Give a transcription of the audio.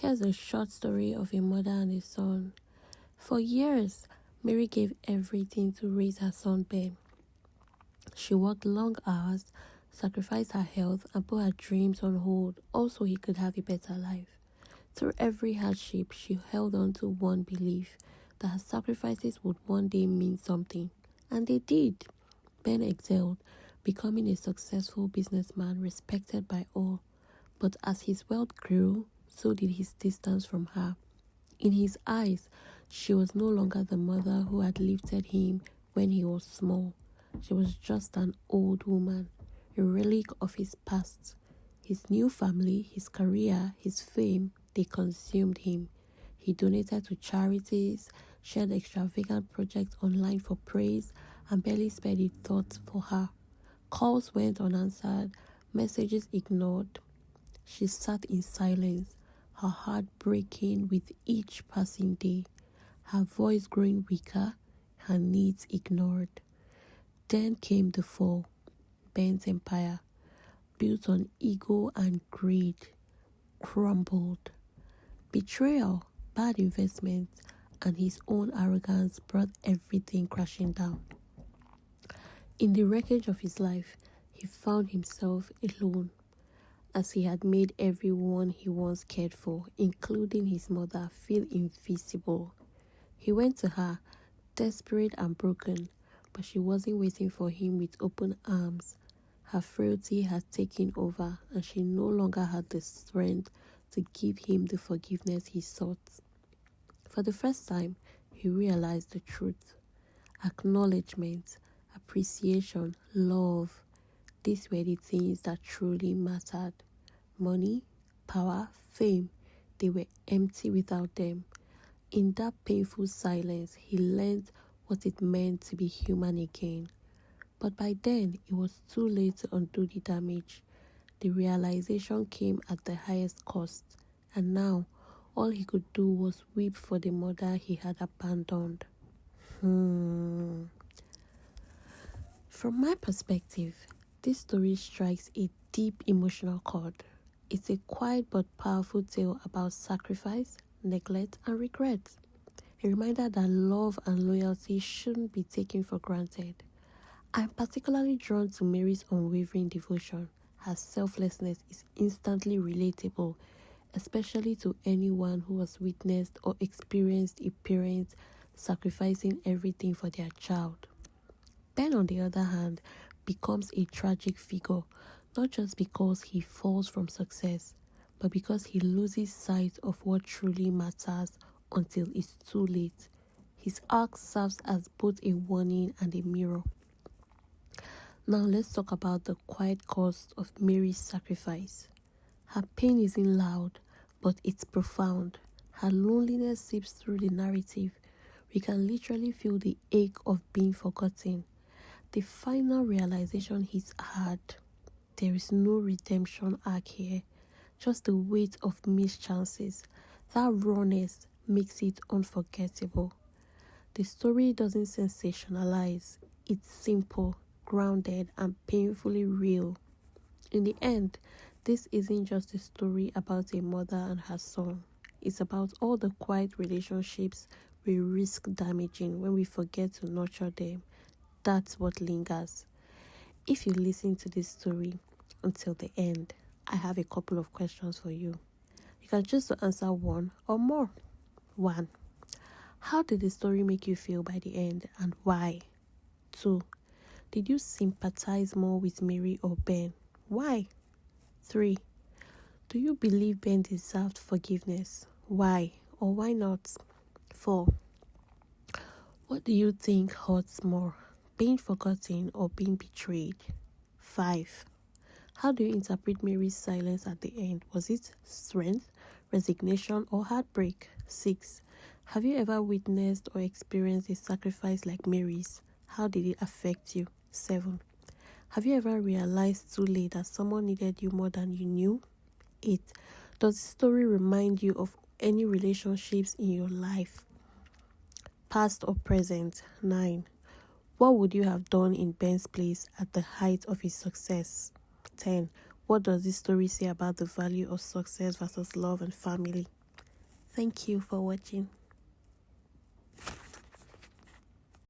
Here's a short story of a mother and a son. For years, Mary gave everything to raise her son Ben. She worked long hours, sacrificed her health, and put her dreams on hold so he could have a better life. Through every hardship, she held on to one belief, that her sacrifices would one day mean something. And they did. Ben excelled, becoming a successful businessman respected by all. But as his wealth grew, so did his distance from her. In his eyes, she was no longer the mother who had lifted him when he was small. She was just an old woman, a relic of his past. His new family, his career, his fame, they consumed him. He donated to charities, shared extravagant projects online for praise, and barely spared a thought for her. Calls went unanswered, messages ignored. She sat in silence, her heart breaking with each passing day, her voice growing weaker, her needs ignored. Then came the fall. Ben's empire, built on ego and greed, crumbled. Betrayal, bad investments, and his own arrogance brought everything crashing down. In the wreckage of his life, he found himself alone, as he had made everyone he once cared for, including his mother, feel invisible. He went to her, desperate and broken, but she wasn't waiting for him with open arms. Her frailty had taken over, and she no longer had the strength to give him the forgiveness he sought. For the first time, he realized the truth. Acknowledgement, appreciation, love. These were the things that truly mattered. Money, power, fame, they were empty without them. In that painful silence, he learned what it meant to be human again. But by then, it was too late to undo the damage. The realization came at the highest cost, and now all he could do was weep for the mother he had abandoned. From my perspective, this story strikes a deep emotional chord. It's a quiet but powerful tale about sacrifice, neglect, and regret. A reminder that love and loyalty shouldn't be taken for granted. I'm particularly drawn to Mary's unwavering devotion. Her selflessness is instantly relatable, especially to anyone who has witnessed or experienced a parent sacrificing everything for their child. Ben, on the other hand, becomes a tragic figure, not just because he falls from success, but because he loses sight of what truly matters until it's too late. His arc serves as both a warning and a mirror. Now let's talk about the quiet cost of Mary's sacrifice. Her pain isn't loud, but it's profound. Her loneliness seeps through the narrative. We can literally feel the ache of being forgotten. The final realization hits hard. There is no redemption arc here, just the weight of missed chances. That rawness makes it unforgettable. The story doesn't sensationalize. It's simple, grounded, and painfully real. In the end, this isn't just a story about a mother and her son. It's about all the quiet relationships we risk damaging when we forget to nurture them. That's what lingers. If you listen to this story until the end, I have a couple of questions for you. You can choose to answer one or more. 1. How did the story make you feel by the end, and why? 2. Did you sympathize more with Mary or Ben? Why? 3. Do you believe Ben deserved forgiveness? Why or why not? 4. What do you think hurts more, being forgotten or being betrayed? 5. How do you interpret Mary's silence at the end? Was it strength, resignation, or heartbreak? 6. Have you ever witnessed or experienced a sacrifice like Mary's? How did it affect you? 7. Have you ever realized too late that someone needed you more than you knew? 8. Does the story remind you of any relationships in your life, past or present? 9. What would you have done in Ben's place at the height of his success? 10. What does this story say about the value of success versus love and family? Thank you for watching.